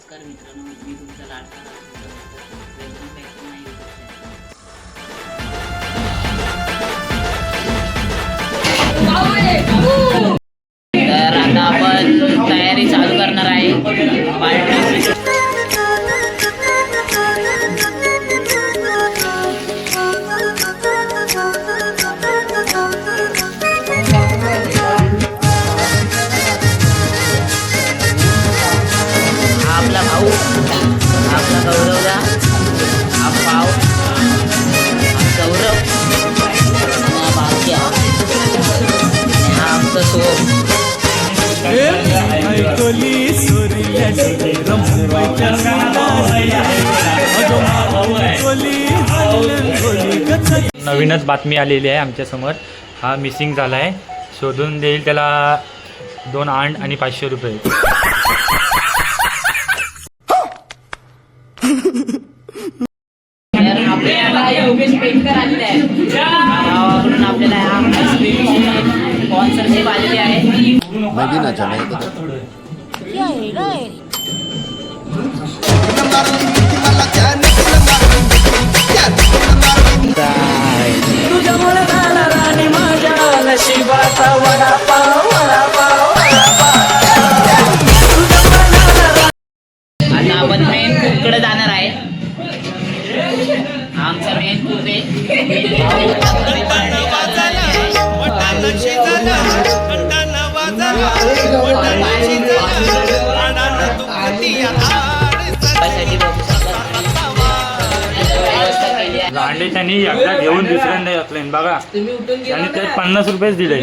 नमस्कार मित्रांनो, मी तुमचा लाडका welcome back to my YouTube channel. तर आता आपण तयारी चालू करणार आहे पार्टी। आपला भाऊ, आपला गौरवदा, हा पाव, हा गौरव, हा भाग्या, आणि हा आमचा सोम। नवीनच बातमी आलेली आहे आमच्या समोर। हा मिसिंग झाला आहे, शोधून देईल त्याला 2 अंड आणि 500 रुपये। आपल्याला योगेश पेटकर आलेले आहे, गावाकडून आपल्याला स्पॉन्सरशिप आलेली आहे। आता आपण मेन कुककडे जाणार आहे। आमचा मेन कुक लांडे त्यांनी एकदा घेऊन दुसऱ्यांदा घेतलं बघा, आणि त्यात 50 रुपयेच दिले।